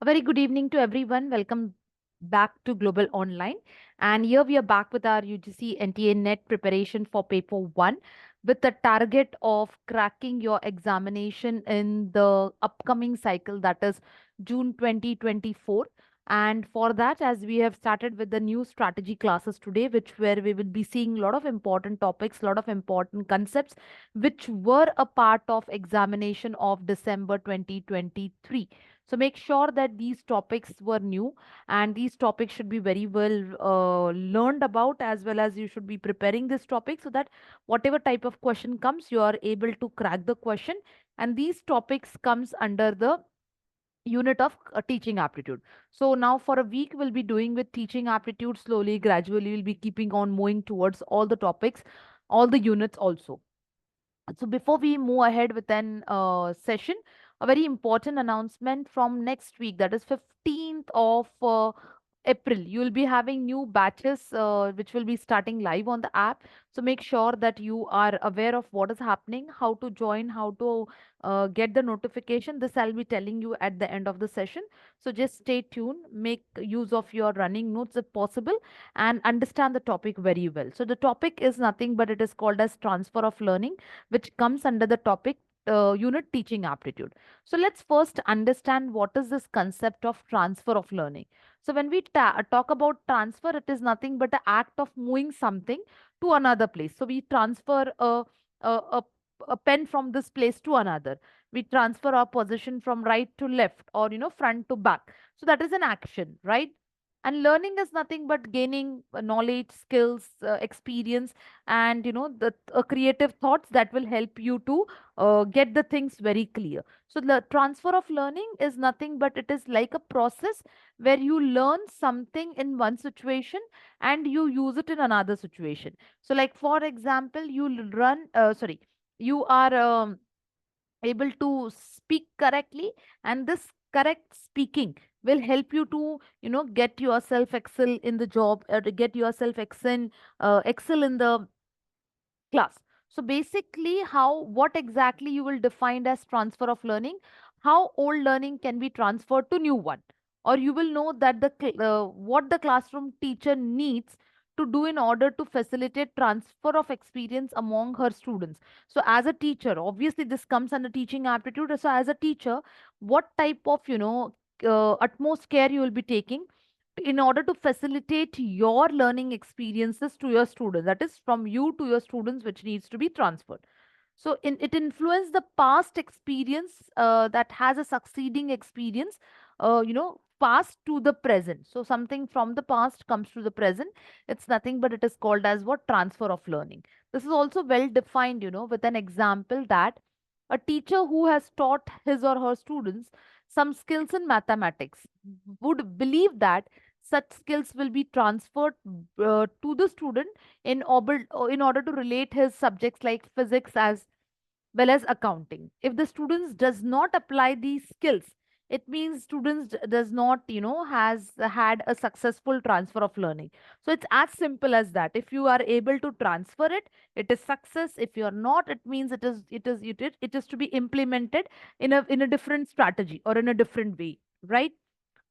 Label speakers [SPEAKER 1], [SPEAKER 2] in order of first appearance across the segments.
[SPEAKER 1] A very good evening to everyone. Welcome back to Global Online. And here we are back with our UGC NTA NET preparation for paper 1 with the target of cracking your examination in the upcoming cycle, that is June 2024. And for that, as we have started with the new strategy classes today, which where we will be seeing a lot of important topics, a lot of important concepts, which were a part of examination of December 2023. So make sure that these topics were new and these topics should be very well learned about, as well as you should be preparing this topic so that whatever type of question comes, you are able to crack the question. And these topics comes under the unit of teaching aptitude. So now for a week we'll be doing with teaching aptitude. Slowly, gradually we'll be keeping on moving towards all the topics, all the units also. So before we move ahead with an session, a very important announcement from next week, that is 15th of April. You will be having new batches which will be starting live on the app. So make sure that you are aware of what is happening, how to join, how to get the notification. This I'll be telling you at the end of the session. So just stay tuned, make use of your running notes if possible, and understand the topic very well. So the topic is nothing but it is called as transfer of learning, which comes under the topic unit teaching aptitude. So let's first understand what is this concept of transfer of learning. So when we talk about transfer, it is nothing but the act of moving something to another place. So we transfer a, a, a pen from this place to another. We transfer our position from right to left, or front to back. So that is an action, right? And learning is nothing but gaining knowledge, skills, experience, and the creative thoughts that will help you to get the things very clear. So the transfer of learning is nothing but it is like a process where you learn something in one situation and you use it in another situation. So like for example, you are able to speak correctly, and this correct speaking will help you to get yourself excel in the job, or to get yourself excel in the class. So basically, how what exactly you will define as transfer of learning, how old learning can be transferred to new one, or you will know that what the classroom teacher needs to do in order to facilitate transfer of experience among her students. So as a teacher, obviously this comes under teaching aptitude. So as a teacher, what type of utmost care you will be taking in order to facilitate your learning experiences to your students, that is from you to your students, which needs to be transferred. So it influences the past experience that has a succeeding experience, past to the present. So something from the past comes to the present. It's nothing but it is called as what? Transfer of learning. This is also well defined, with an example that a teacher who has taught his or her students some skills in mathematics would believe that such skills will be transferred to the student in order to relate his subjects like physics as well as accounting. If the students does not apply these skills, it means students does not has had a successful transfer of learning. So it's as simple as that. If you are able to transfer it, it is success. If you are not, it means it is to be implemented in a different strategy or in a different way, right?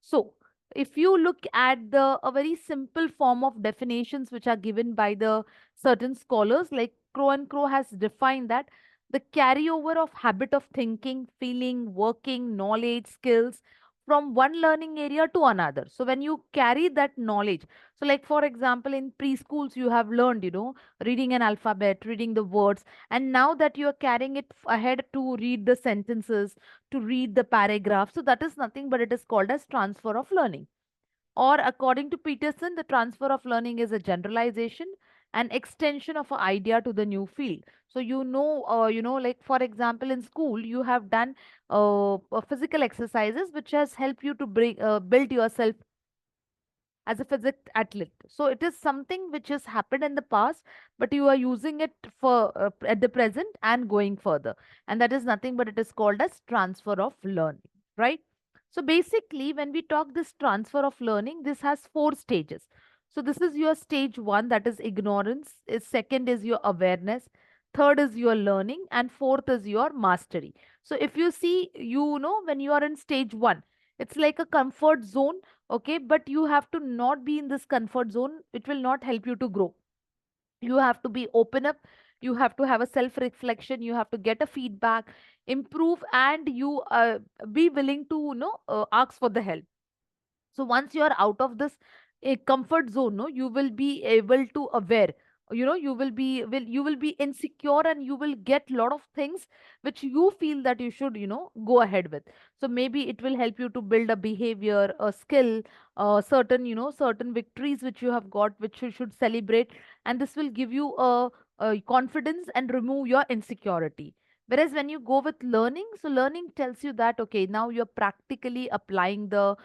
[SPEAKER 1] So, if you look at the a very simple form of definitions which are given by the certain scholars, like Crow and Crow has defined that the carryover of habit of thinking, feeling, working, knowledge, skills from one learning area to another. So when you carry that knowledge, so like for example, in preschools you have learned, reading an alphabet, reading the words, and now that you are carrying it ahead to read the sentences, to read the paragraph. So that is nothing but it is called as transfer of learning. Or according to Peterson, the transfer of learning is a generalization, an extension of an idea to the new field. So like for example, in school you have done physical exercises which has helped you to build yourself as a physics athlete. So it is something which has happened in the past, but you are using it for at the present and going further. And that is nothing but it is called as transfer of learning, right? So basically, when we talk this transfer of learning, this has four stages. So this is your stage one, that is ignorance. Second is your awareness. Third is your learning, and fourth is your mastery. So if you see, when you are in stage one, It's like a comfort zone, okay? But you have to not be in this comfort zone. It will not help you to grow. You have to be open up, you have to have a self reflection, you have to get a feedback, improve, and you be willing to ask for the help. So once you are out of this comfort zone, no, you will be able to aware, you will be insecure, and you will get lot of things which you feel that you should go ahead with. So maybe it will help you to build a behavior, a skill, certain certain victories which you have got, which you should celebrate, and this will give you a confidence and remove your insecurity. Whereas when you go with learning, so learning tells you that okay, now you're practically applying the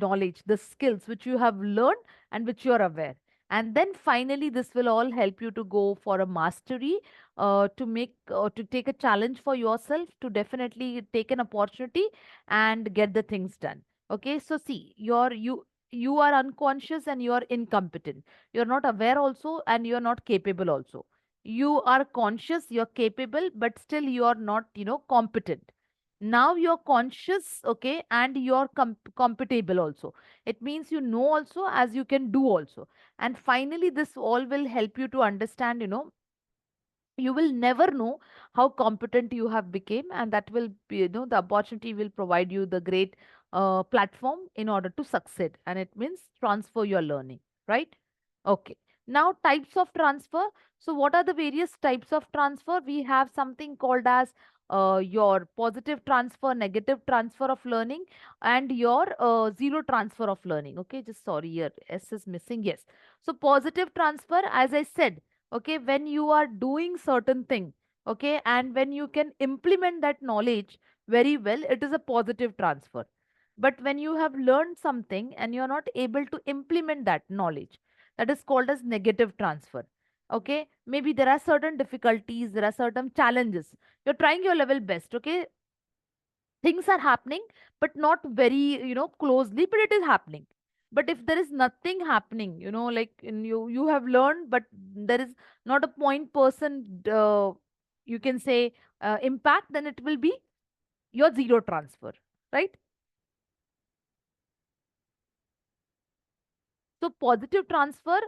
[SPEAKER 1] knowledge, the skills which you have learned and which you are aware. And then finally, this will all help you to go for a mastery, to take a challenge for yourself, to definitely take an opportunity and get the things done. Okay, so see, you are unconscious and you are incompetent. You're not aware also, and you're not capable also. You are conscious, you're capable, but still you are not competent. Now you're conscious, okay, and you're compatible also. It means you know also as you can do also. And finally, this all will help you to understand, you will never know how competent you have become, and that will be, the opportunity will provide you the great platform in order to succeed, and it means transfer your learning, right? Okay, now types of transfer. So what are the various types of transfer? We have something called as your positive transfer, negative transfer of learning, and your zero transfer of learning. Okay, just sorry, here S is missing. Yes, so positive transfer, as I said, okay, when you are doing certain thing, okay, and when you can implement that knowledge very well, it is a positive transfer. But when you have learned something and you're not able to implement that knowledge, that is called as negative transfer. Okay, maybe there are certain difficulties, there are certain challenges, you're trying your level best, okay, things are happening, but not very closely, but it is happening. But if there is nothing happening, like you have learned, but there is not a point person, you can say, impact, then it will be your zero transfer, right? So positive transfer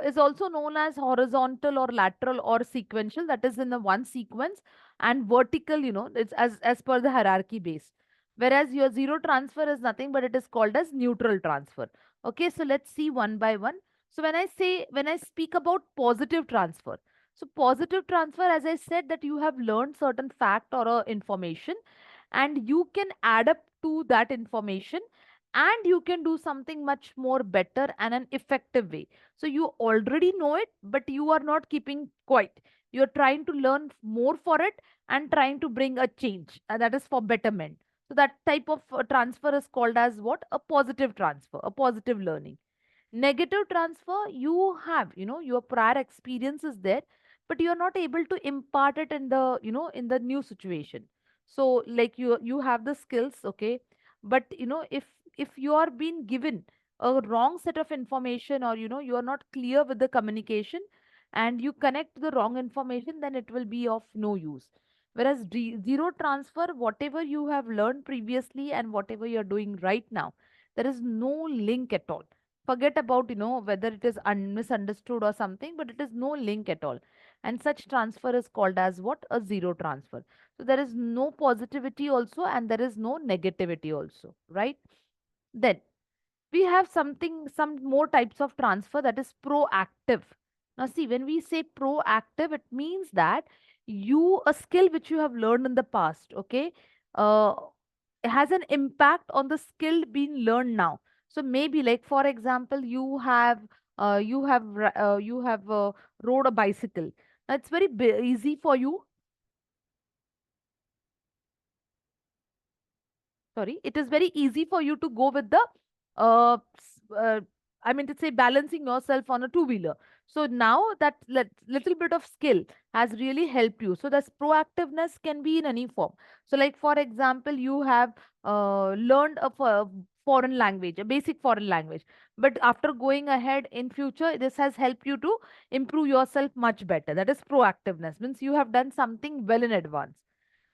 [SPEAKER 1] is also known as horizontal or lateral or sequential, that is in the one sequence, and vertical, it's as per the hierarchy base. Whereas your zero transfer is nothing but it is called as neutral transfer. Okay, so let's see one by one. So when I speak about positive transfer, so positive transfer, as I said, that you have learned certain fact or information, and you can add up to that information, and you can do something much more better and an effective way. So you already know it, but you are not keeping quiet. You're trying to learn more for it and trying to bring a change, and that is for betterment. So that type of transfer is called as what? A positive transfer, a positive learning. Negative transfer, you have your prior experience is there, but you're not able to impart it in the in the new situation. So like you have the skills, okay, but if you are being given a wrong set of information, or you are not clear with the communication, and you connect the wrong information, then it will be of no use. Whereas zero transfer, whatever you have learned previously and whatever you're doing right now, there is no link at all. Forget about whether it is misunderstood or something, but it is no link at all. And such transfer is called as what? A zero transfer. So there is no positivity also, and there is no negativity also, right? Then we have some more types of transfer, that is proactive. Now see, when we say proactive, it means that you a skill which you have learned in the past, okay, uh, has an impact on the skill being learned now. So maybe, like for example, you have rode a bicycle. Now it's very easy for you. Sorry, it is very easy for you to go with the I mean to say, balancing yourself on a two wheeler. So now that little bit of skill has really helped you. So this proactiveness can be in any form. So like for example, you have learned a foreign language, a basic foreign language, but after going ahead in future, this has helped you to improve yourself much better. That is proactiveness, means you have done something well in advance.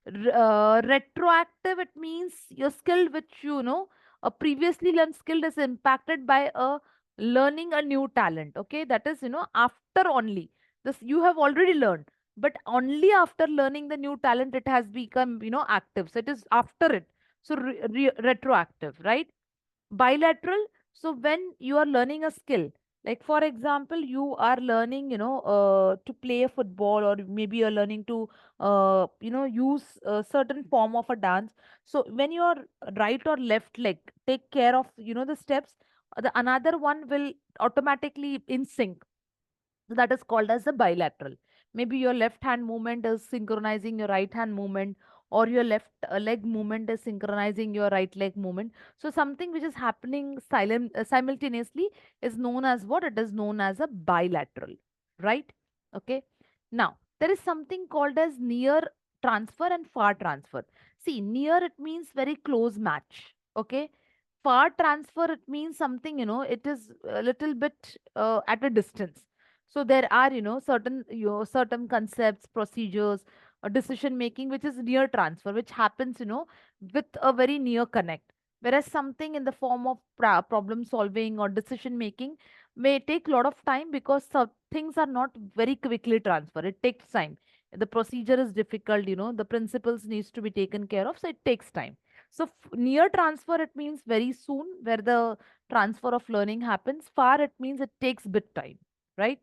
[SPEAKER 1] Retroactive, it means your skill which a previously learned skill is impacted by a learning a new talent. Okay, that is after only this you have already learned, but only after learning the new talent it has become active. So it is after it. So retroactive, right? Bilateral, so when you are learning a skill, like for example you are learning to play a football, or maybe you're learning to use a certain form of a dance. So when your right or left leg take care of the steps, the another one will automatically in sync. So that is called as a bilateral. Maybe your left hand movement is synchronizing your right hand movement, or your left leg movement is synchronizing your right leg movement. So something which is happening simultaneously is known as what? It is known as a bilateral, right? Okay. Now, there is something called as near transfer and far transfer. See, near it means very close match. Okay. Far transfer it means something, it is a little bit at a distance. So there are certain certain concepts, procedures, decision making which is near transfer, which happens with a very near connect, whereas something in the form of problem solving or decision making may take a lot of time, because some things are not very quickly transferred. It takes time. The procedure is difficult, the principles needs to be taken care of, so it takes time. So near transfer it means very soon, where the transfer of learning happens. Far it means it takes bit time, right?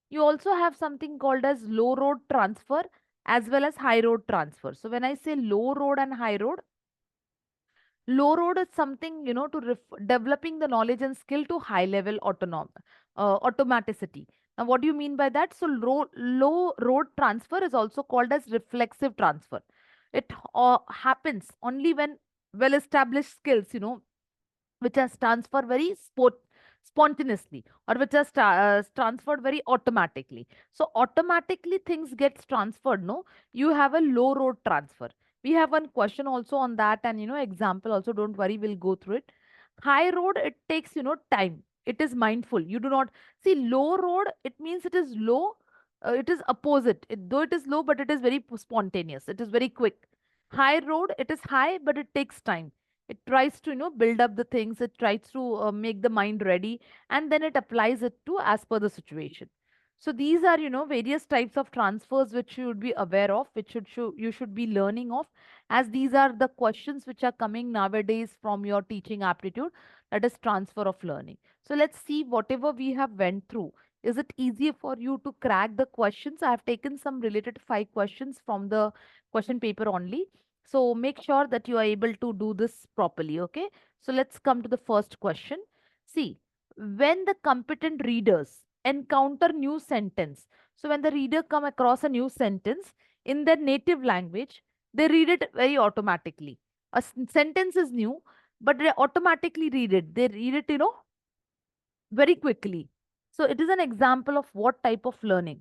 [SPEAKER 1] You also have something called as low road transfer as well as high road transfer. So when I say low road and high road, low road is something to developing the knowledge and skill to high level automaticity. Now what do you mean by that? So low road transfer is also called as reflexive transfer. It happens only when well established skills which has transferred very spontaneously, or which has transferred very automatically. So automatically things gets transferred, no? You have a low road transfer. We have one question also on that, and example also, don't worry, we'll go through it. High road, it takes time. It is mindful. You do not see low road, it means it is low. It is opposite though it is low, but it is very spontaneous, it is very quick. High road, it is high but it takes time. It tries to build up the things, it tries to make the mind ready, and then it applies it to as per the situation. So these are various types of transfers which you should be aware of, which you should be learning of, as these are the questions which are coming nowadays from your teaching aptitude, that is transfer of learning. So let's see whatever we have went through, is it easy for you to crack the questions? I have taken some related 5 questions from the question paper only, so make sure that you are able to do this properly, okay? So let's come to the first question. See, when the competent readers encounter new sentence, so when the reader come across a new sentence in their native language, they read it very automatically. A sentence is new, but they automatically read it. They read it, very quickly. So it is an example of what type of learning,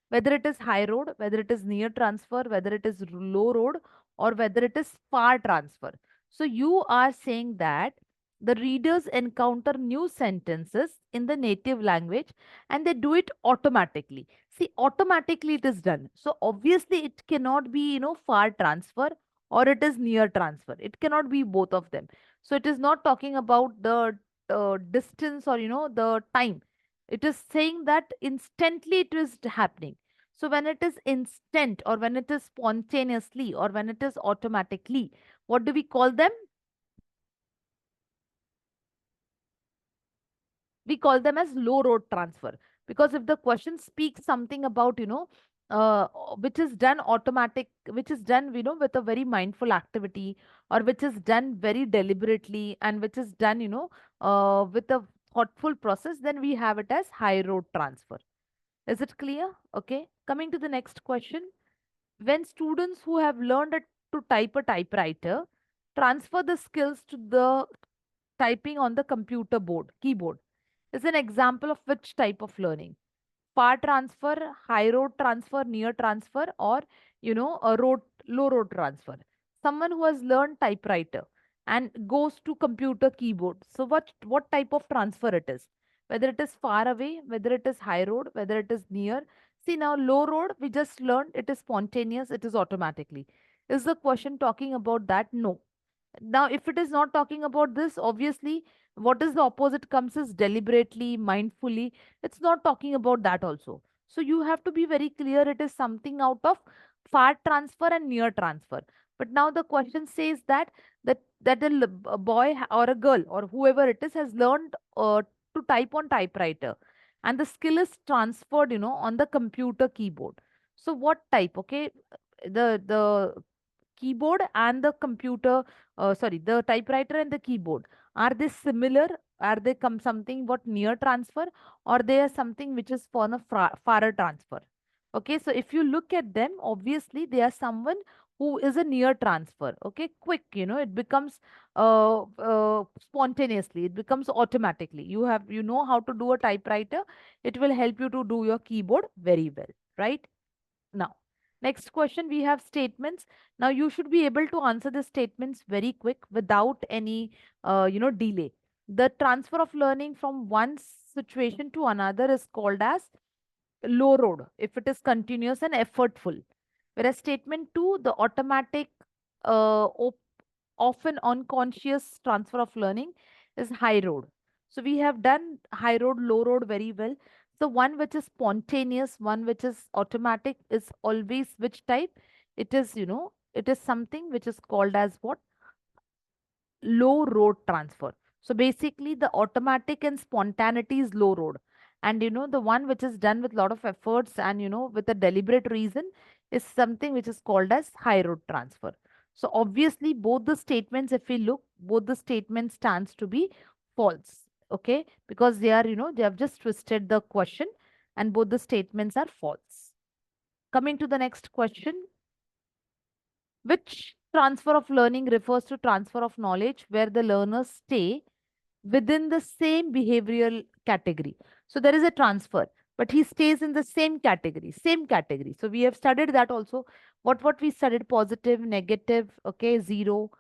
[SPEAKER 1] whether it is high road, whether it is near transfer, whether it is low road, or whether it is far transfer. So you are saying that the readers encounter new sentences in the native language and they do it automatically. See, automatically it is done. So obviously it cannot be, far transfer or it is near transfer. It cannot be both of them. So it is not talking about the distance or, the time. It is saying that instantly it is happening. So when it is instant, or when it is spontaneously, or when it is automatically, what do we call them? We call them as low road transfer. Because if the question speaks something about, which is done automatic, which is done, with a very mindful activity, or which is done very deliberately, and which is done, with a thoughtful process, then we have it as high road transfer. Is it clear? Okay. Coming to the next question. When students who have learned to type a typewriter transfer the skills to the typing on the computer board keyboard, is an example of which type of learning? Far transfer, high road transfer, near transfer, or a low road transfer? Someone who has learned typewriter and goes to computer keyboard, so what type of transfer it is? Whether it is far away, whether it is high road, whether it is near. See, now low road we just learned, it is spontaneous, it is automatically. Is the question talking about that? No. Now, if it is not talking about this, obviously, what is the opposite comes is deliberately, mindfully. It's not talking about that also. So you have to be very clear it is something out of far transfer and near transfer. But now the question says that a boy or a girl or whoever it is has learned to type on typewriter, and the skill is transferred, on the computer keyboard. So what type? Okay, the keyboard and the computer, sorry, the typewriter and the keyboard, are they similar? Are they come something what near transfer, or they are something which is for a farer transfer? Okay, so if you look at them, obviously they are someone who is a near transfer. Okay, quick, it becomes spontaneously, it becomes automatically. You know how to do a typewriter, it will help you to do your keyboard very well, right? Now, next question, we have statements. Now, you should be able to answer the statements very quick without any, delay. The transfer of learning from one situation to another is called as low road if it is continuous and effortful. Whereas statement two, the automatic, often unconscious transfer of learning is high road. So we have done high road, low road very well. The one which is spontaneous, one which is automatic is always which type? It is, it is something which is called as what? Low road transfer. So basically, the automatic and spontaneity is low road. And the one which is done with lot of efforts and with a deliberate reason is something which is called as high road transfer. So obviously, both the statements, if we look, both the statements stands to be false. Okay, because they are, they have just twisted the question, and both the statements are false. Coming to the next question, which transfer of learning refers to transfer of knowledge where the learners stay within the same behavioral category? So there is a transfer, but he stays in the same category, same category. So we have studied that also. What we studied: positive, negative, okay, zero,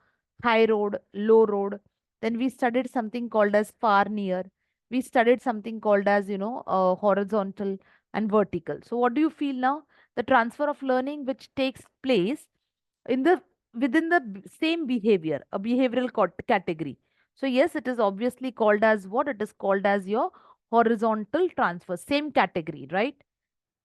[SPEAKER 1] high road, low road. Then we studied something called as far near. We studied something called as, horizontal and vertical. So what do you feel now? The transfer of learning which takes place in the within the same behavior, a behavioral category. So yes, it is obviously called as what? It is called as your horizontal transfer, same category, right?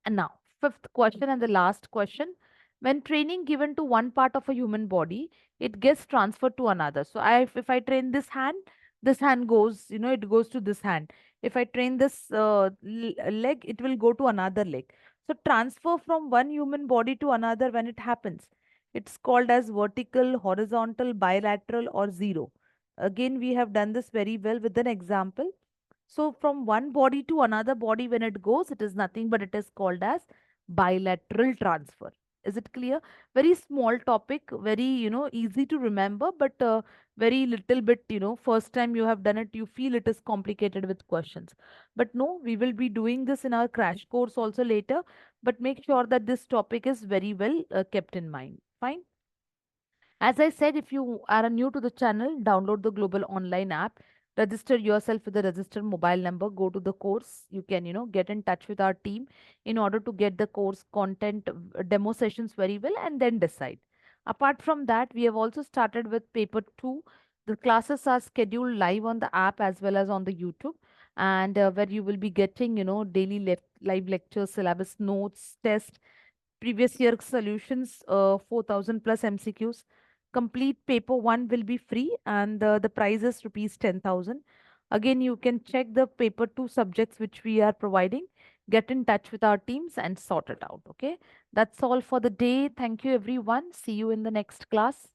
[SPEAKER 1] And now, fifth question and the last question. When training given to one part of a human body, it gets transferred to another. So if I train this hand goes, it goes to this hand. If I train this leg, it will go to another leg. So transfer from one human body to another, when it happens, it's called as vertical, horizontal, bilateral, or zero. Again, we have done this very well with an example. So from one body to another body, when it goes, it is nothing but it is called as bilateral transfer. Is it clear? Very small topic, very, easy to remember, but very little bit, first time you have done it, you feel it is complicated with questions. But no, we will be doing this in our crash course also later, but make sure that this topic is very well kept in mind. Fine. As I said, if you are new to the channel, download the Global Online app, register yourself with the registered mobile number, go to the course. You can, get in touch with our team in order to get the course content, demo sessions very well, and then decide. Apart from that, we have also started with paper 2. The classes are scheduled live on the app as well as on the YouTube, and where you will be getting, daily live lectures, syllabus notes, test, previous year solutions, 4,000 plus MCQs. Complete paper 1 will be free, and the price is rupees 10,000. Again, you can check the paper 2 subjects which we are providing. Get in touch with our teams and sort it out. Okay. That's all for the day. Thank you, everyone. See you in the next class.